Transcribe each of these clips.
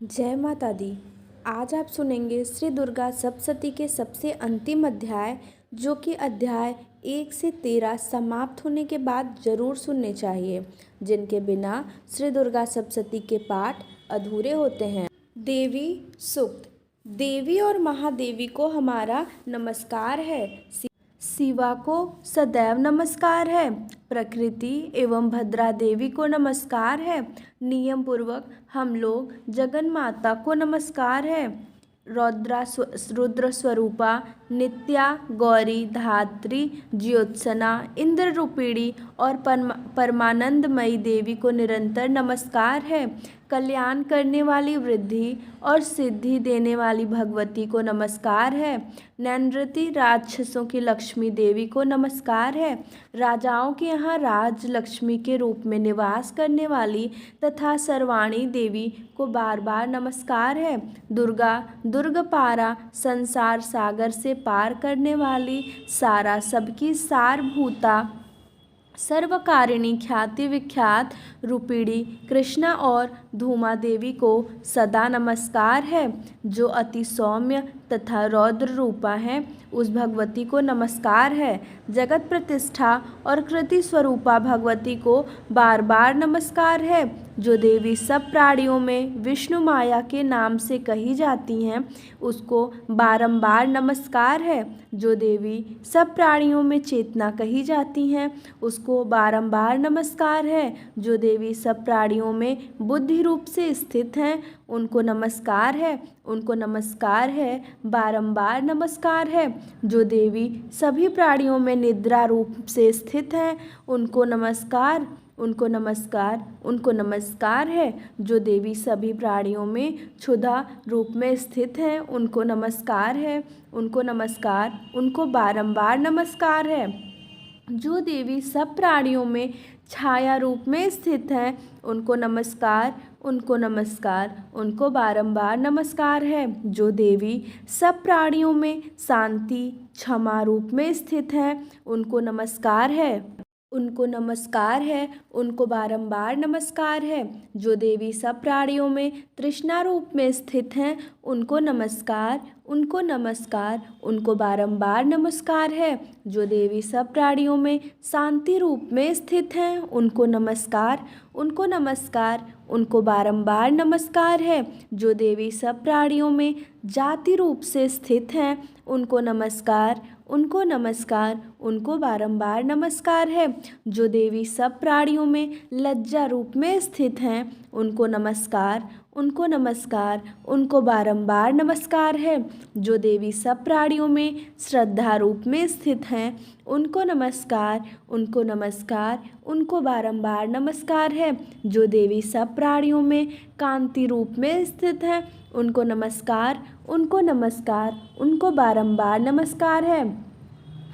जय माता दी। आज आप सुनेंगे श्री दुर्गा सप्तशती के सबसे अंतिम अध्याय, जो कि अध्याय 1 से 13 समाप्त होने के बाद जरूर सुनने चाहिए, जिनके बिना श्री दुर्गा सप्तशती के पाठ अधूरे होते हैं। देवी सूक्त। देवी और महादेवी को हमारा नमस्कार है। शिवा को सदैव नमस्कार है। प्रकृति एवं भद्रा देवी को नमस्कार है। नियम पूर्वक हम लोग जगन माता को नमस्कार है। रुद्र स्वरूपा नित्या गौरी धात्री ज्योत्सना इंद्र रूपिणी और परमानंदमयी देवी को निरंतर नमस्कार है। कल्याण करने वाली वृद्धि और सिद्धि देने वाली भगवती को नमस्कार है। नैनृति राक्षसों की लक्ष्मी देवी को नमस्कार है। राजाओं के यहाँ राज लक्ष्मी के रूप में निवास करने वाली तथा सर्वाणी देवी को बार बार नमस्कार है। दुर्गा दुर्गपारा संसार सागर से पार करने वाली सारा सबकी सारभूता सर्वकारिणी ख्याति विख्यात रूपिणी कृष्णा और धूमा देवी को सदा नमस्कार है। जो अति सौम्य तथा रौद्र रूपा है, उस भगवती को नमस्कार है। जगत प्रतिष्ठा और कृति स्वरूपा भगवती को बार बार नमस्कार है। जो देवी सब प्राणियों में विष्णु माया के नाम से कही जाती हैं, उसको बारंबार नमस्कार है। जो देवी सब प्राणियों में चेतना कही जाती हैं, उसको बारंबार नमस्कार है। जो देवी सब प्राणियों में बुद्धि रूप से स्थित हैं, उनको नमस्कार है। उनको नमस्कार है, बारंबार नमस्कार है। जो देवी सभी प्राणियों में निद्रा रूप से स्थित हैं, उनको नमस्कार। उनको नमस्कार। उनको नमस्कार है। जो देवी सभी प्राणियों में क्षुधा रूप में स्थित हैं, उनको नमस्कार है। उनको नमस्कार। उनको बारंबार नमस्कार है। जो देवी सब प्राणियों में छाया रूप में स्थित हैं, उनको नमस्कार। उनको नमस्कार। उनको बारंबार नमस्कार है। जो देवी सब प्राणियों में शांति क्षमा रूप में स्थित हैं, उनको नमस्कार है। उनको नमस्कार है। उनको बारंबार नमस्कार है। जो देवी सब प्राणियों में तृष्णा रूप में स्थित हैं, उनको नमस्कार। उनको नमस्कार। उनको बारंबार नमस्कार है। जो देवी सब प्राणियों में शांति रूप में स्थित हैं, उनको नमस्कार। उनको नमस्कार। उनको बारंबार नमस्कार है। जो देवी सब प्राणियों में जाति रूप से स्थित हैं, उनको नमस्कार। उनको नमस्कार। उनको बारंबार नमस्कार है। जो देवी सब प्राणियों में लज्जा रूप में स्थित हैं, उनको नमस्कार। उनको नमस्कार। उनको बारंबार नमस्कार है। जो देवी सब प्राणियों में श्रद्धा रूप में स्थित हैं, उनको नमस्कार। उनको नमस्कार। उनको बारंबार नमस्कार है। जो देवी सब प्राणियों में कांति रूप में स्थित हैं, उनको नमस्कार। उनको नमस्कार। उनको बारंबार नमस्कार है।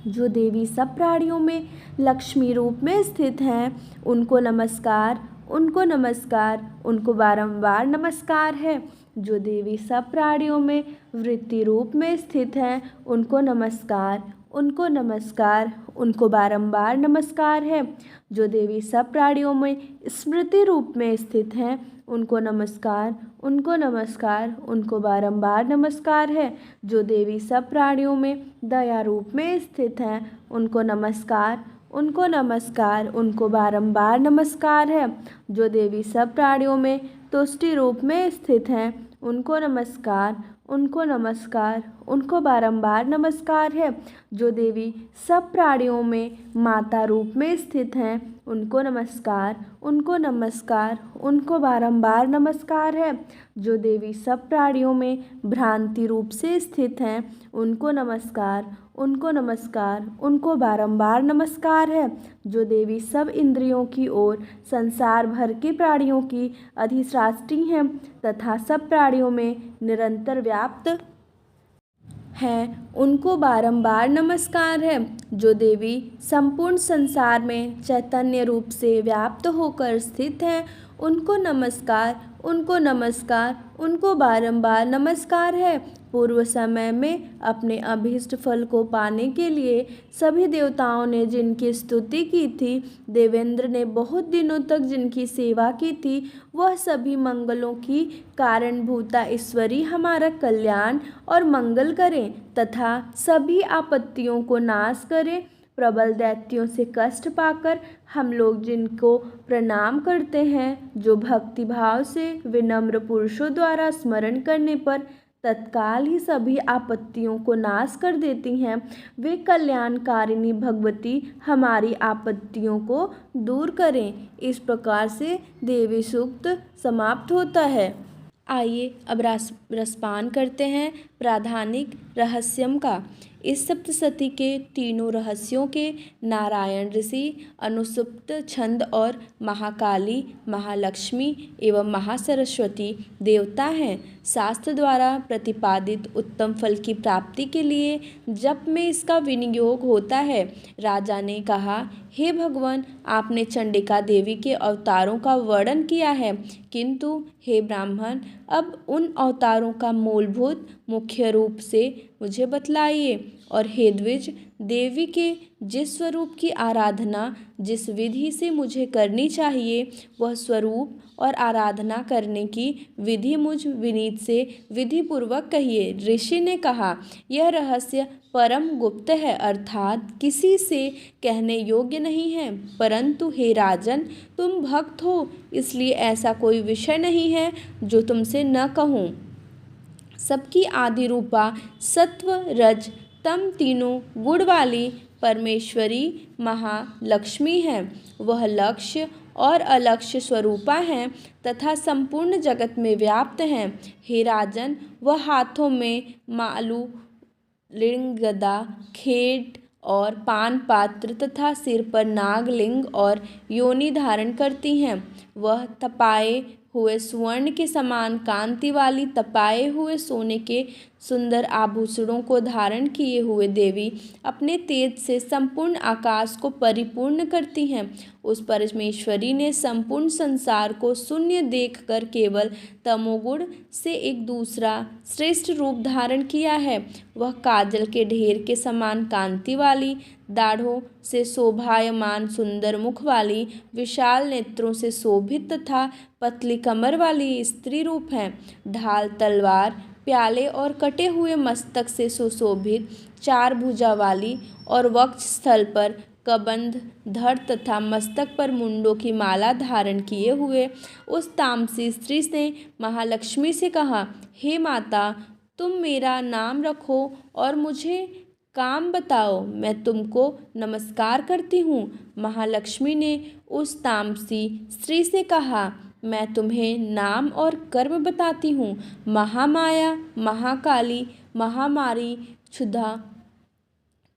जो देवी सब प्राणियों में लक्ष्मी रूप में स्थित हैं, उनको नमस्कार। उनको नमस्कार। उनको बारंबार नमस्कार है। जो देवी सब प्राणियों में वृत्ति रूप में स्थित हैं, उनको नमस्कार। उनको नमस्कार। उनको बारंबार नमस्कार है। जो देवी सब प्राणियों में स्मृति रूप में स्थित हैं, उनको नमस्कार। उनको नमस्कार। उनको बारंबार नमस्कार है। जो देवी सब प्राणियों में दया रूप में स्थित हैं, उनको नमस्कार। उनको नमस्कार। उनको बारंबार नमस्कार है। जो देवी सब प्राणियों में तुष्टि रूप में स्थित हैं, उनको नमस्कार। उनको नमस्कार। उनको बारंबार नमस्कार है। जो देवी सब प्राणियों में माता रूप में स्थित हैं, उनको नमस्कार। उनको नमस्कार। उनको बारंबार नमस्कार है। जो देवी सब प्राणियों में भ्रांति रूप से स्थित हैं, उनको नमस्कार। उनको नमस्कार। उनको बारंबार नमस्कार है। जो देवी सब इंद्रियों की ओर संसार भर के प्राणियों की अधिष्ठात्री हैं तथा सब प्राणियों में निरंतर व्याप्त हैं, उनको बारंबार नमस्कार है। जो देवी संपूर्ण संसार में चैतन्य रूप से व्याप्त होकर स्थित हैं, उनको नमस्कार। उनको नमस्कार। उनको बारंबार नमस्कार है। पूर्व समय में अपने अभीष्ट फल को पाने के लिए सभी देवताओं ने जिनकी स्तुति की थी, देवेंद्र ने बहुत दिनों तक जिनकी सेवा की थी, वह सभी मंगलों की कारणभूता ईश्वरी हमारा कल्याण और मंगल करें तथा सभी आपत्तियों को नाश करें। प्रबल दैत्यों से कष्ट पाकर हम लोग जिनको प्रणाम करते हैं, जो भक्ति भाव से विनम्र पुरुषों द्वारा स्मरण करने पर तत्काल ही सभी आपत्तियों को नाश कर देती हैं, वे कल्याणकारिणी भगवती हमारी आपत्तियों को दूर करें। इस प्रकार से देवी सूक्त समाप्त होता है। आइए अब रसपान करते हैं प्राधानिक रहस्यम का। इस सप्तशती के तीनों रहस्यों के नारायण ऋषि, अनुसुप्त छंद और महाकाली, महालक्ष्मी एवं महासरस्वती देवता हैं। शास्त्र द्वारा प्रतिपादित उत्तम फल की प्राप्ति के लिए जप में इसका विनियोग होता है। राजा ने कहा, हे भगवान, आपने चंडिका देवी के अवतारों का वर्णन किया है, किंतु हे ब्राह्मण, अब उन अवतारों का मूलभूत मुख्य रूप से मुझे बतलाइए। और हे द्विज, देवी के जिस स्वरूप की आराधना जिस विधि से मुझे करनी चाहिए, वह स्वरूप और आराधना करने की विधि मुझ विनीत से विधि पूर्वक कहिए। ऋषि ने कहा, यह रहस्य परम गुप्त है, अर्थात किसी से कहने योग्य नहीं है। परंतु हे राजन, तुम भक्त हो, इसलिए ऐसा कोई विषय नहीं है जो तुमसे न कहूँ। सबकी आदि रूपा सत्व रज तम तीनों गुण वाली परमेश्वरी महालक्ष्मी है। वह लक्ष्य और अलक्ष्य स्वरूपा हैं तथा संपूर्ण जगत में व्याप्त हैं। हे राजन, वह हाथों में मालू, लिंग, गदा, खेट और पान पात्र तथा सिर पर नागलिंग और योनि धारण करती हैं। वह तपाए हुए स्वर्ण के समान कांति वाली, तपाए हुए सोने के सुंदर आभूषणों को धारण किए हुए देवी अपने तेज से संपूर्ण आकाश को परिपूर्ण करती हैं। उस परमेश्वरी ने संपूर्ण संसार को शून्य देखकर केवल तमोगुण से एक दूसरा श्रेष्ठ रूप धारण किया है। वह काजल के ढेर के समान कांति वाली, दाढ़ों से शोभायमान सुंदर मुख वाली, विशाल नेत्रों से शोभित तथा पतली कमर वाली स्त्री रूप है। ढाल, तलवार, प्याले और कटे हुए मस्तक से सुशोभित, चार भुजा वाली और वक्ष स्थल पर कबंध धर तथा मस्तक पर मुंडों की माला धारण किए हुए उस तामसी स्त्री ने महालक्ष्मी से कहा, हे माता, तुम मेरा नाम रखो और मुझे काम बताओ, मैं तुमको नमस्कार करती हूँ। महालक्ष्मी ने उस तामसी स्त्री से कहा, मैं तुम्हें नाम और कर्म बताती हूँ। महामाया, महाकाली, महामारी, क्षुधा,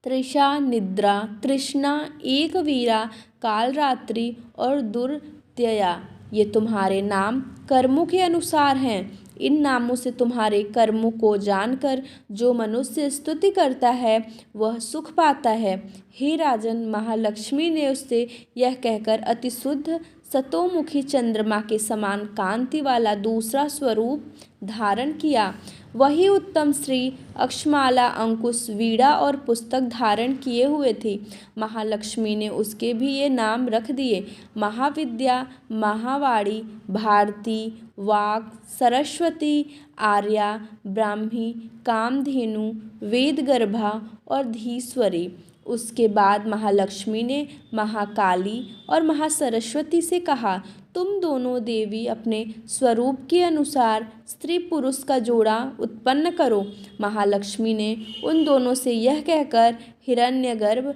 तृषा, निद्रा, तृष्णा, एकवीरा, कालरात्रि और दुर्त्यया, ये तुम्हारे नाम कर्मों के अनुसार हैं। इन नामों से तुम्हारे कर्मों को जानकर जो मनुष्य स्तुति करता है वह सुख पाता है। हे राजन, महालक्ष्मी ने उससे यह कहकर अति शुद्ध सतोमुखी चंद्रमा के समान कांति वाला दूसरा स्वरूप धारण किया। वही उत्तम श्री अक्षमाला, अंकुश, वीणा और पुस्तक धारण किए हुए थी। महालक्ष्मी ने उसके भी ये नाम रख दिए, महाविद्या, महावाणी, भारती, वाक, सरस्वती, आर्या, ब्राह्मी, कामधेनु, वेदगर्भा और धीश्वरी। उसके बाद महालक्ष्मी ने महाकाली और महासरस्वती से कहा, तुम दोनों देवी अपने स्वरूप के अनुसार स्त्री पुरुष का जोड़ा उत्पन्न करो। महालक्ष्मी ने उन दोनों से यह कहकर हिरण्यगर्भ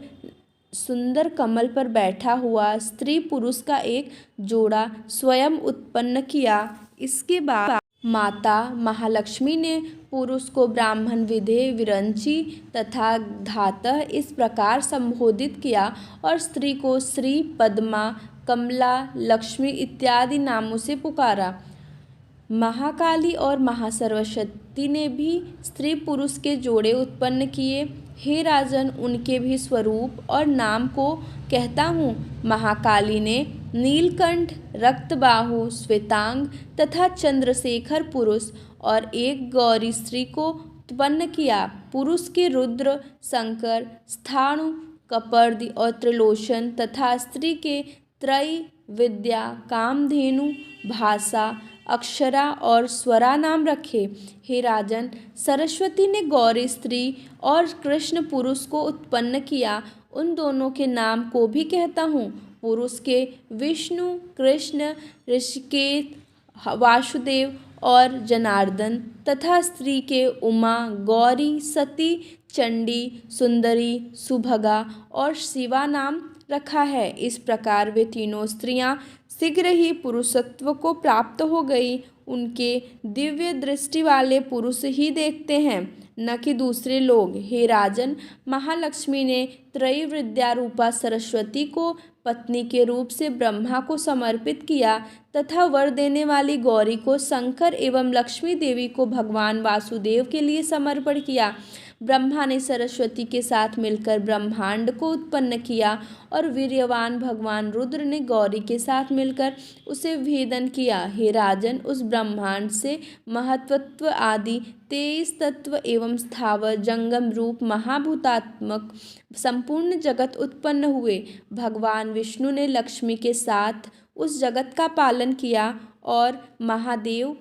सुंदर कमल पर बैठा हुआ स्त्री पुरुष का एक जोड़ा स्वयं उत्पन्न किया। इसके बाद माता महालक्ष्मी ने पुरुष को ब्राह्मण, विधे, विरंची तथा धातः इस प्रकार संबोधित किया और स्त्री को श्री, पद्मा, कमला, लक्ष्मी इत्यादि नामों से पुकारा। महाकाली और महासरस्वती ने भी स्त्री पुरुष के जोड़े उत्पन्न किए। हे राजन, उनके भी स्वरूप और नाम को कहता हूँ। महाकाली ने नीलकंठ, रक्तबाहु, श्वेतांग तथा चंद्रशेखर पुरुष और एक गौरी स्त्री को उत्पन्न किया। पुरुष के रुद्र, शंकर, स्थाणु, कपर्दी और त्रिलोचन तथा स्त्री के त्रयी, विद्या, कामधेनु, भाषा, अक्षरा और स्वरा नाम रखे। हे राजन, सरस्वती ने गौरी स्त्री और कृष्ण पुरुष को उत्पन्न किया। उन दोनों के नाम को भी कहता हूँ। पुरुष के विष्णु, कृष्ण, ऋषिकेश, वासुदेव और जनार्दन तथा स्त्री के उमा, गौरी, सती, चंडी, सुंदरी, सुभगा और शिवा नाम रखा है। इस प्रकार वे तीनों स्त्रियां शीघ्र ही पुरुषत्व को प्राप्त हो गई। उनके दिव्य दृष्टि वाले पुरुष ही देखते हैं, न कि दूसरे लोग। हे राजन, महालक्ष्मी ने त्रैविद्या रूपा सरस्वती को पत्नी के रूप से ब्रह्मा को समर्पित किया तथा वर देने वाली गौरी को शंकर एवं लक्ष्मी देवी को भगवान वासुदेव के लिए समर्पण किया। ब्रह्मा ने सरस्वती के साथ मिलकर ब्रह्मांड को उत्पन्न किया और वीर्यवान भगवान रुद्र ने गौरी के साथ मिलकर उसे भेदन किया। हे राजन, उस ब्रह्मांड से महत्वत्व आदि 23 तत्व एवं स्थावर जंगम रूप महाभूतात्मक संपूर्ण जगत उत्पन्न हुए। भगवान विष्णु ने लक्ष्मी के साथ उस जगत का पालन किया और महादेव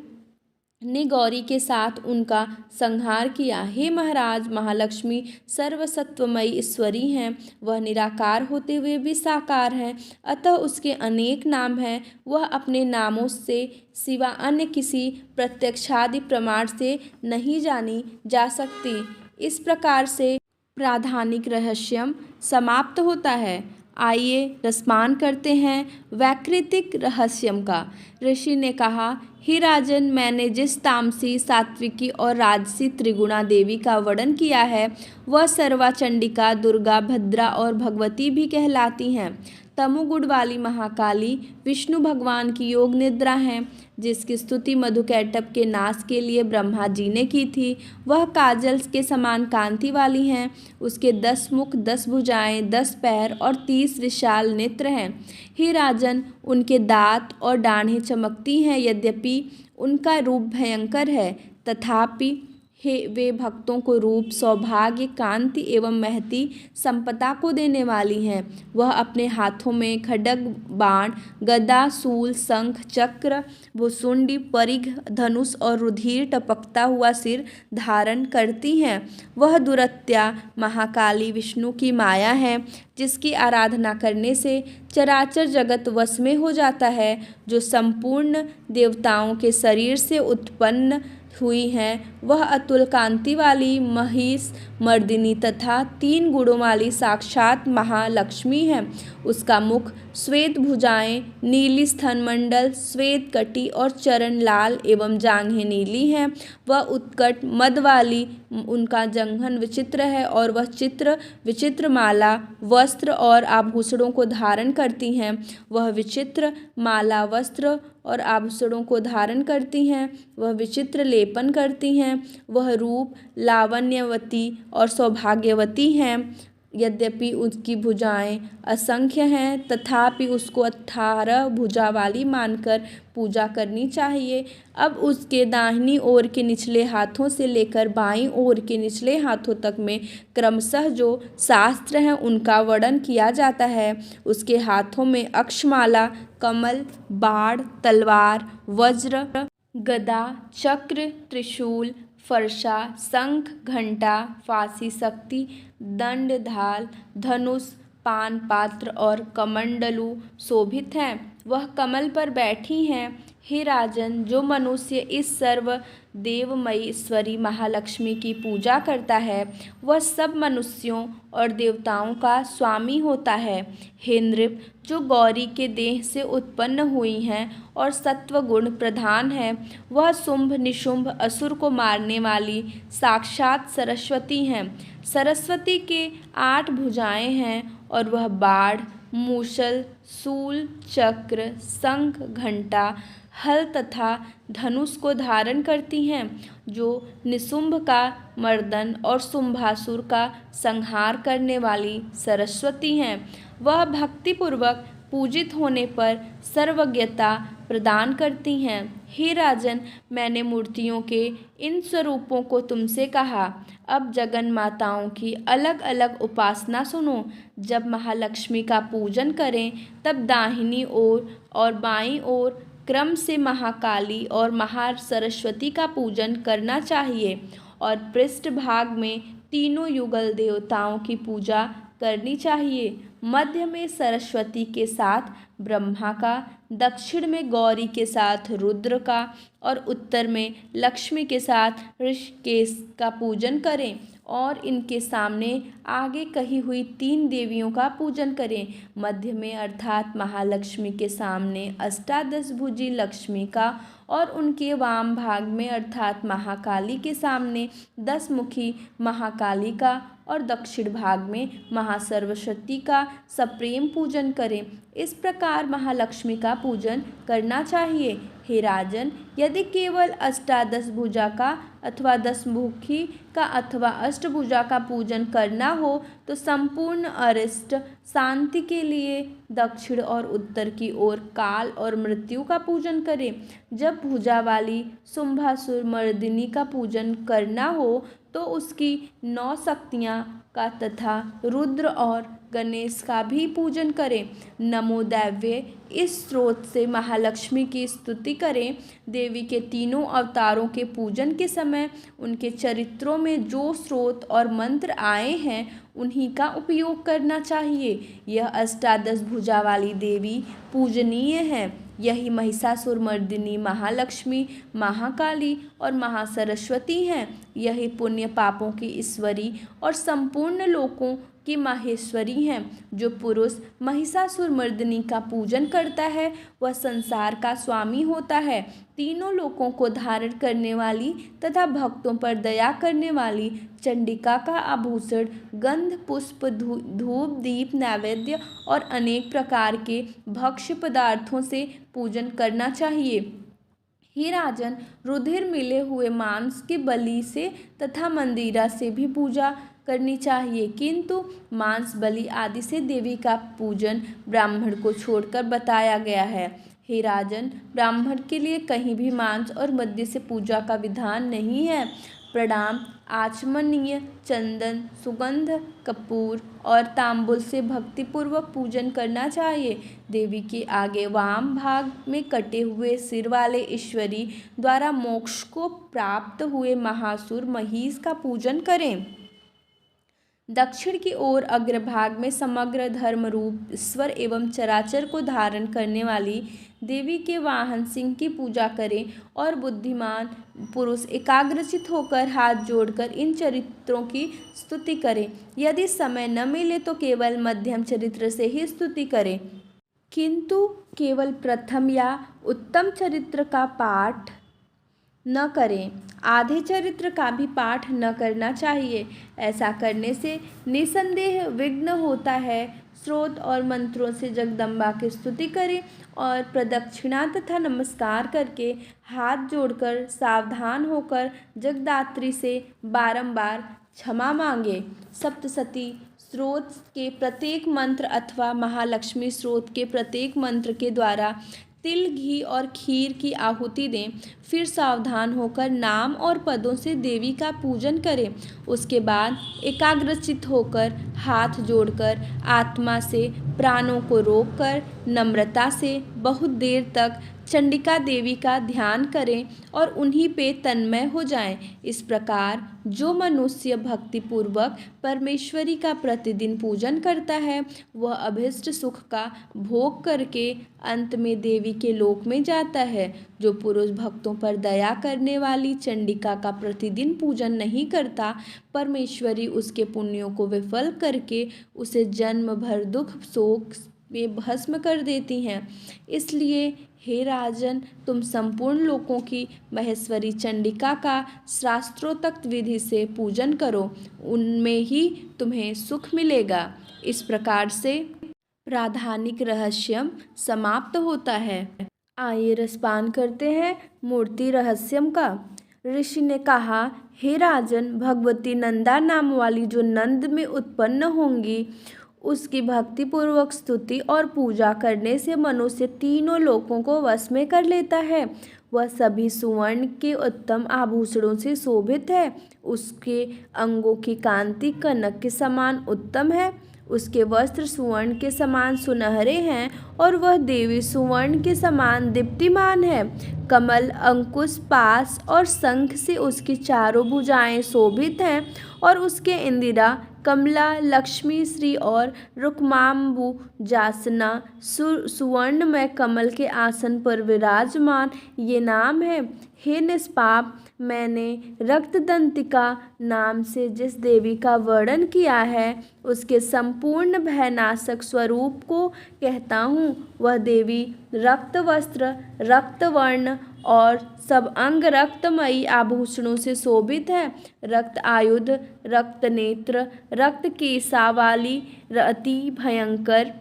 ने गौरी के साथ उनका संहार किया। हे महाराज, महालक्ष्मी सर्वसत्वमयी ईश्वरी हैं। वह निराकार होते हुए भी साकार हैं, अतः उसके अनेक नाम हैं। वह अपने नामों से सिवा अन्य किसी प्रत्यक्षादि प्रमाण से नहीं जानी जा सकती। इस प्रकार से प्राधानिक रहस्यम समाप्त होता है। आइए रसपान करते हैं वैकृतिक रहस्यम का। ऋषि ने कहा, हे राजन, मैंने जिस तामसी, सात्विकी और राजसी त्रिगुणा देवी का वर्णन किया है वह सर्वा, चंडिका, दुर्गा, भद्रा और भगवती भी कहलाती हैं। तमोगुण वाली महाकाली विष्णु भगवान की योग निद्रा है, जिसकी स्तुति मधुकैटभ के नाश के लिए ब्रह्मा जी ने की थी। वह काजल के समान कांति वाली हैं। उसके 10 मुख, 10 भुजाएं, 10 पैर और 30 विशाल नेत्र हैं। हे राजन, उनके दांत और डाढ़ें चमकती हैं। यद्यपि उनका रूप भयंकर है, तथापि वे भक्तों को रूप, सौभाग्य, कांति एवं महती संपदा को देने वाली हैं। वह अपने हाथों में खड्ग, बाण, गदा, सूल, शंख, चक्र, भुसुंडी, परिघ, धनुष और रुधिर टपकता हुआ सिर धारण करती हैं। वह दुरत्या महाकाली विष्णु की माया है, जिसकी आराधना करने से चराचर जगत वश में हो जाता है, जो संपूर्ण देवताओं के शरीर से उत्पन्न हुई हैं। वह अतुल कांति वाली महिष मर्दिनी तथा 3 गुणों वाली साक्षात महालक्ष्मी है। उसका मुख, श्वेत भुजाएं, नीली स्तनमंडल, श्वेत कटी और चरण लाल एवं जांघें नीली हैं। वह उत्कट मद वाली, उनका जंघन विचित्र है और वह चित्र विचित्र माला, वस्त्र और आभूषणों को धारण करती हैं। वह विचित्र माला, वस्त्र और आभूषणों को धारण करती हैं। वह विचित्र लेपन करती हैं। वह रूप लावण्यवती और सौभाग्यवती हैं। यद्यपि उसकी भुजाएं असंख्य हैं, तथापि उसको 18 भुजा वाली मानकर पूजा करनी चाहिए। अब उसके दाहिनी ओर के निचले हाथों से लेकर बाईं ओर के निचले हाथों तक में क्रमशः जो शास्त्र हैं उनका वर्णन किया जाता है। उसके हाथों में अक्षमाला, कमल, बाण, तलवार, वज्र, गदा, चक्र, त्रिशूल, फरसा, शंख, घंटा, फांसी, शक्ति, दंड, ढाल, धनुष, पान पात्र और कमंडलू शोभित हैं। वह कमल पर बैठी हैं। हे राजन, जो मनुष्य इस सर्व देवमयी ईश्वरी महालक्ष्मी की पूजा करता है वह सब मनुष्यों और देवताओं का स्वामी होता है। हे नृप, जो गौरी के देह से उत्पन्न हुई हैं और सत्व गुण प्रधान है, वह शुंभ निशुंभ असुर को मारने वाली साक्षात सरस्वती हैं। सरस्वती के 8 भुजाएं हैं और वह बाढ़, मूसल, शूल, चक्र, शंख, घंटा, हल तथा धनुष को धारण करती हैं, जो निशुंभ का मर्दन और शुंभासुर का संहार करने वाली सरस्वती हैं। वह भक्तिपूर्वक पूजित होने पर सर्वज्ञता प्रदान करती हैं। हे राजन, मैंने मूर्तियों के इन स्वरूपों को तुमसे कहा। अब जगन माताओं की अलग अलग उपासना सुनो। जब महालक्ष्मी का पूजन करें तब दाहिनी ओर और बाईं ओर क्रम से महाकाली और महासरस्वती का पूजन करना चाहिए और पृष्ठभाग में तीनों युगल देवताओं की पूजा करनी चाहिए। मध्य में सरस्वती के साथ ब्रह्मा का, दक्षिण में गौरी के साथ रुद्र का और उत्तर में लक्ष्मी के साथ ऋषिकेश का पूजन करें और इनके सामने आगे कही हुई 3 देवियों का पूजन करें। मध्य में अर्थात महालक्ष्मी के सामने अष्टादश भुजी लक्ष्मी का और उनके वाम भाग में अर्थात महाकाली के सामने 10 मुखी महाकाली का और दक्षिण भाग में महासरस्वती का सप्रेम पूजन करें। इस प्रकार महालक्ष्मी का पूजन करना चाहिए। हे राजन, यदि केवल अष्टादश भुजा का अथवा 10 मुखी का अथवा अष्टभुजा का पूजन करना हो तो संपूर्ण अरिष्ट शांति के लिए दक्षिण और उत्तर की ओर काल और मृत्यु का पूजन करें। जब भुजा वाली शुंभासुर मर्दिनी का पूजन करना हो तो उसकी 9 शक्तियाँ का तथा रुद्र और गणेश का भी पूजन करें। नमो दैव्य इस स्रोत से महालक्ष्मी की स्तुति करें। देवी के तीनों अवतारों के पूजन के समय उनके चरित्रों में जो स्रोत और मंत्र आए हैं उन्हीं का उपयोग करना चाहिए। यह अष्टादश भुजा वाली देवी पूजनीय है। यही महिषासुर मर्दिनी महालक्ष्मी, महाकाली और महासरस्वती हैं। यही पुण्य पापों की ईश्वरी और संपूर्ण लोकों की माहेश्वरी हैं। जो पुरुष महिषासुर मर्दिनी का पूजन करता है वह संसार का स्वामी होता है। तीनों लोकों को धारण करने वाली तथा भक्तों पर दया करने वाली चंडिका का आभूषण गंध पुष्प धूप दीप नैवेद्य और अनेक प्रकार के भक्ष्य पदार्थों से पूजन करना चाहिए। हे राजन, रुधिर मिले हुए मांस की बलि से तथा मंदिरा से भी पूजा करनी चाहिए, किंतु मांस बलि आदि से देवी का पूजन ब्राह्मण को छोड़कर बताया गया है। हे राजन, ब्राह्मण के लिए कहीं भी मांस और मद्य से पूजा का विधान नहीं है। प्रणाम आचमनीय चंदन, सुगंध, कपूर और तांबुल से भक्तिपूर्वक पूजन करना चाहिए। देवी के आगे वाम भाग में कटे हुए सिर वाले ईश्वरी द्वारा मोक्ष को प्राप्त हुए महासुर महिष का पूजन करें। दक्षिण की ओर अग्रभाग में समग्र धर्म रूप ईश्वर एवं चराचर को धारण करने वाली देवी के वाहन सिंह की पूजा करें और बुद्धिमान पुरुष एकाग्रचित होकर हाथ जोड़कर इन चरित्रों की स्तुति करें। यदि समय न मिले तो केवल मध्यम चरित्र से ही स्तुति करें, किंतु केवल प्रथम या उत्तम चरित्र का पाठ न करें। आधे चरित्र का भी पाठ न करना चाहिए। ऐसा करने से निसंदेह विघ्न होता है। स्रोत और मंत्रों से जगदम्बा की स्तुति करें और प्रदक्षिणा तथा नमस्कार करके हाथ जोड़कर सावधान होकर जगदात्री से बारंबार क्षमा मांगे। सप्तसती स्रोत के प्रत्येक मंत्र अथवा महालक्ष्मी स्रोत के प्रत्येक मंत्र के द्वारा तिल, घी और खीर की आहुति दें। फिर सावधान होकर नाम और पदों से देवी का पूजन करें। उसके बाद एकाग्रचित होकर हाथ जोड़कर आत्मा से प्राणों को रोककर नम्रता से बहुत देर तक चंडिका देवी का ध्यान करें और उन्हीं पे तन्मय हो जाएं। इस प्रकार जो मनुष्य भक्तिपूर्वक परमेश्वरी का प्रतिदिन पूजन करता है वह अभीष्ट सुख का भोग करके अंत में देवी के लोक में जाता है। जो पुरुष भक्तों पर दया करने वाली चंडिका का प्रतिदिन पूजन नहीं करता, परमेश्वरी उसके पुण्यों को विफल करके उसे जन्म भर दुख शोक में भस्म कर देती हैं। इसलिए हे राजन, तुम संपूर्ण लोकों की महेश्वरी चंडिका का शास्त्रोक्त विधि से पूजन करो, उनमें ही तुम्हें सुख मिलेगा। इस प्रकार से प्राधानिक रहस्यम समाप्त होता है। आइए रसपान करते हैं मूर्ति रहस्यम का। ऋषि ने कहा, हे राजन, भगवती नंदा नाम वाली जो नंद में उत्पन्न होंगी उसकी भक्तिपूर्वक स्तुति और पूजा करने से मनुष्य तीनों लोकों को वश में कर लेता है। वह सभी सुवर्ण के उत्तम आभूषणों से शोभित है। उसके अंगों की कांति कनक के समान उत्तम है। उसके वस्त्र सुवर्ण के समान सुनहरे हैं और वह देवी सुवर्ण के समान दीप्तिमान है। कमल, अंकुश, पास और शंख से उसकी चारों भुजाएं शोभित हैं और उसके इंदिरा, कमला, लक्ष्मी, श्री और रुक्माम्बु जासना सुवर्ण में कमल के आसन पर विराजमान ये नाम है। हे निष्पाप, मैंने रक्तदंतिका नाम से जिस देवी का वर्णन किया है उसके संपूर्ण भयनाशक स्वरूप को कहता हूँ। वह देवी रक्त वस्त्र, रक्त वर्ण और सब अंग रक्तमयी आभूषणों से शोभित है। रक्त आयुध, रक्त नेत्र, रक्त केसा वाली, अति भयंकर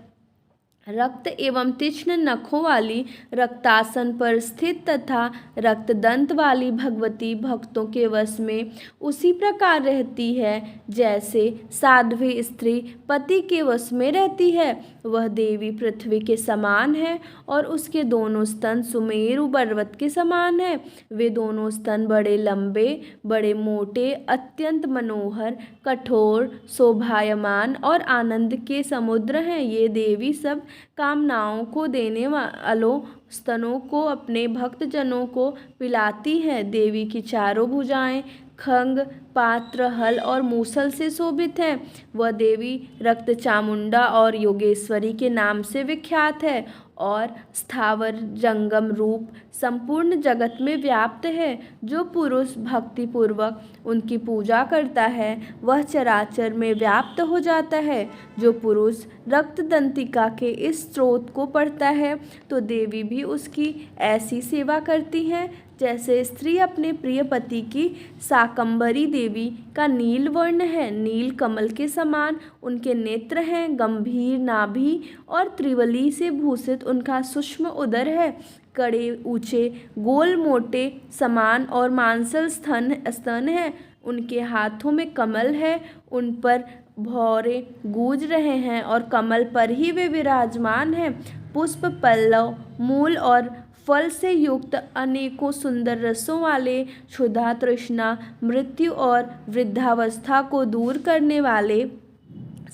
रक्त एवं तीक्ष्ण नखों वाली, रक्तासन पर स्थित तथा रक्त दंत वाली भगवती भक्तों के वश में उसी प्रकार रहती है जैसे साध्वी स्त्री पति के वश में रहती है। वह देवी पृथ्वी के समान है और उसके दोनों स्तन सुमेरु पर्वत के समान है। वे दोनों स्तन बड़े लंबे, बड़े मोटे, अत्यंत मनोहर, कठोर, शोभायमान और आनंद के समुद्र हैं। ये देवी सब कामनाओं को देने वालों स्तनों को अपने भक्तजनों को पिलाती है। देवी की चारों भुजाएं खंग, पात्र, हल और मूसल से शोभित है। वह देवी रक्त चामुंडा और योगेश्वरी के नाम से विख्यात है और स्थावर जंगम रूप संपूर्ण जगत में व्याप्त है। जो पुरुष भक्तिपूर्वक उनकी पूजा करता है वह चराचर में व्याप्त हो जाता है। जो पुरुष रक्तदंतिका के इस स्रोत को पढ़ता है तो देवी भी उसकी ऐसी सेवा करती हैं जैसे स्त्री अपने प्रिय पति की। शाकंभरी देवी का नील वर्ण है, नील कमल के समान उनके नेत्र हैं। गंभीर नाभि और त्रिवली से भूषित उनका सूक्ष्म उदर है। कड़े, ऊंचे, गोल, मोटे, समान और मांसल स्तन हैं। उनके हाथों में कमल है, उन पर भौरे गूंज रहे हैं और कमल पर ही वे विराजमान हैं। पुष्प, पल्लव, मूल और फल से युक्त अनेकों सुंदर रसों वाले, क्षुधा, तृष्णा, मृत्यु और वृद्धावस्था को दूर करने वाले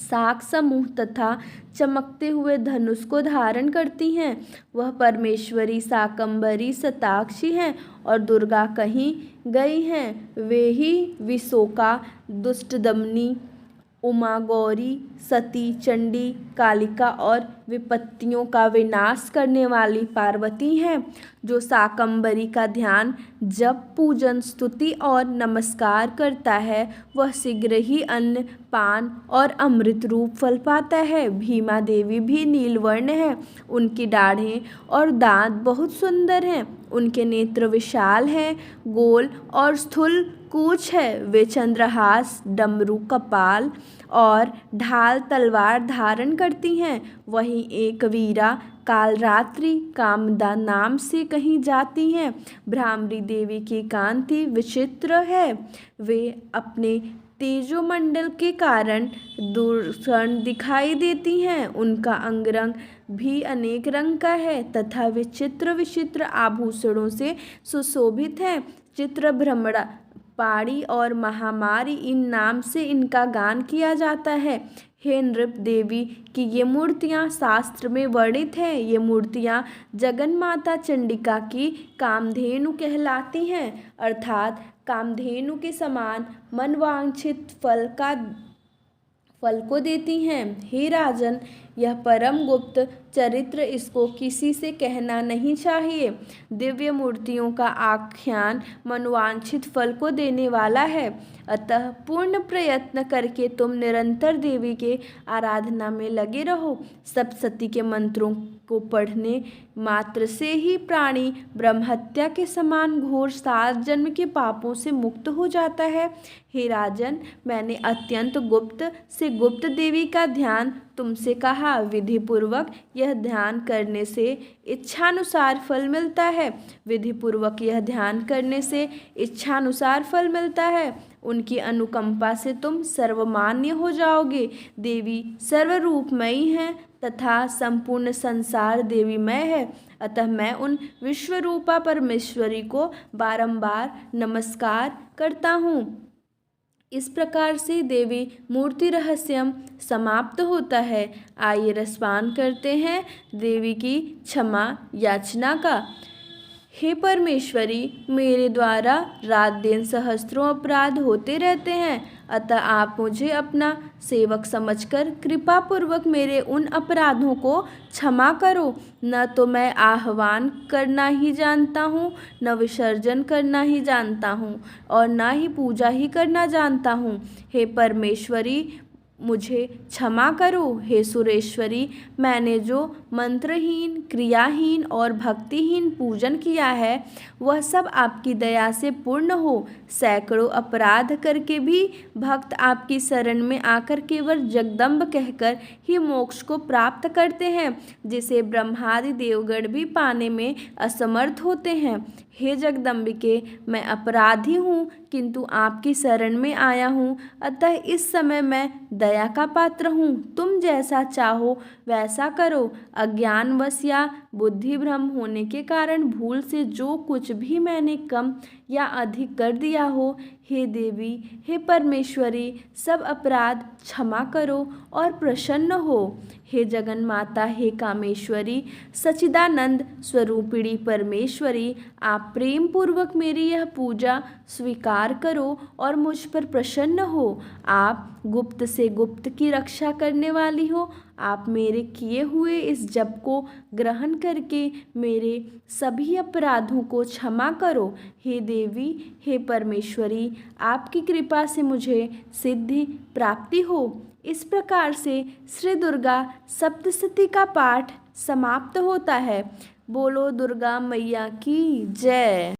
शाक समूह तथा चमकते हुए धनुष को धारण करती हैं। वह परमेश्वरी शाकंभरी शताक्षी हैं और दुर्गा कहीं गई हैं। वे ही विशोका, दुष्टदमनी, उमा, गौरी, सती, चंडी, कालिका और विपत्तियों का विनाश करने वाली पार्वती हैं। जो शाकंभरी का ध्यान, जप, पूजन, स्तुति और नमस्कार करता है वह शीघ्र ही अन्न, पान और अमृत रूप फल पाता है। भीमा देवी भी नीलवर्ण है। उनकी दाढ़ें और दांत बहुत सुंदर हैं। उनके नेत्र विशाल हैं, गोल और स्थूल कूच है। वे चंद्रहास, डमरू, कपाल और ढाल तलवार धारण करती हैं। वहीं एक वीरा कालरात्रि कामदा नाम से कहीं जाती हैं। भ्रामरी देवी की कांति विचित्र है। वे अपने तेजोमंडल के कारण दूरक्षण दिखाई देती हैं। उनका अंगरंग भी अनेक रंग का है तथा वे चित्र विचित्र आभूषणों से सुशोभित हैं। चित्र, भ्रमरा, पाड़ी और महामारी इन नाम से इनका गान किया जाता है। हे नृप देवी की ये मूर्तियाँ शास्त्र में वर्णित हैं। ये मूर्तियाँ जगन्माता चंडिका की कामधेनु कहलाती हैं, अर्थात कामधेनु के समान मनवांछित फल को देती हैं। हे राजन, यह परम गुप्त चरित्र, इसको किसी से कहना नहीं चाहिए। दिव्य मूर्तियों का आख्यान मनोवांछित फल को देने वाला है। अतः पूर्ण प्रयत्न करके तुम निरंतर देवी के आराधना में लगे रहो। सप्तशती के मंत्रों को पढ़ने मात्र से ही प्राणी ब्रह्महत्या के समान घोर 7 जन्म के पापों से मुक्त हो जाता है। हे राजन, मैंने अत्यंत गुप्त से गुप्त देवी का ध्यान तुमसे कहा, विधि पूर्वक यह ध्यान करने से इच्छानुसार फल मिलता है। विधि पूर्वक यह ध्यान करने से इच्छानुसार फल मिलता है। उनकी अनुकंपा से तुम सर्वमान्य हो जाओगे। देवी सर्वरूपमयी हैं तथा संपूर्ण संसार देवीमय है। अतः मैं उन विश्वरूपा परमेश्वरी को बारंबार नमस्कार करता हूँ। इस प्रकार से देवी मूर्ति रहस्यम समाप्त होता है। आइए रसपान करते हैं देवी की क्षमा याचना का। हे परमेश्वरी, मेरे द्वारा रात दिन सहस्त्रों अपराध होते रहते हैं, अतः आप मुझे अपना सेवक समझकर कृपा पूर्वक मेरे उन अपराधों को क्षमा करो। न तो मैं आह्वान करना ही जानता हूँ, न विसर्जन करना ही जानता हूँ, और न ही पूजा ही करना जानता हूँ। हे परमेश्वरी, मुझे क्षमा करो। हे सुरेश्वरी, मैंने जो मंत्रहीन, क्रियाहीन और भक्तिहीन पूजन किया है वह सब आपकी दया से पूर्ण हो। सैकड़ों अपराध करके भी भक्त आपकी शरण में आकर केवल जगदम्ब कहकर ही मोक्ष को प्राप्त करते हैं, जिसे ब्रह्मादि देवगण भी पाने में असमर्थ होते हैं। हे जगदम्बिके, मैं अपराधी हूँ, किंतु आपकी शरण में आया हूँ, अतः इस समय मैं दया का पात्र हूँ। तुम जैसा चाहो वैसा करो। अज्ञानवश या बुद्धि भ्रम होने के कारण भूल से जो कुछ भी मैंने कम या अधिक कर दिया हो, हे देवी, हे परमेश्वरी, सब अपराध क्षमा करो और प्रसन्न हो। हे जगन माता, हे कामेश्वरी, सच्चिदानंद स्वरूपिणी परमेश्वरी, आप प्रेम पूर्वक मेरी यह पूजा स्वीकार करो और मुझ पर प्रसन्न हो। आप गुप्त से गुप्त की रक्षा करने वाली हो। आप मेरे किए हुए इस जप को ग्रहण करके मेरे सभी अपराधों को क्षमा करो। हे देवी, हे परमेश्वरी, आपकी कृपा से मुझे सिद्धि प्राप्ति हो। इस प्रकार से श्री दुर्गा सप्तशती का पाठ समाप्त होता है। बोलो दुर्गा मैया की जय।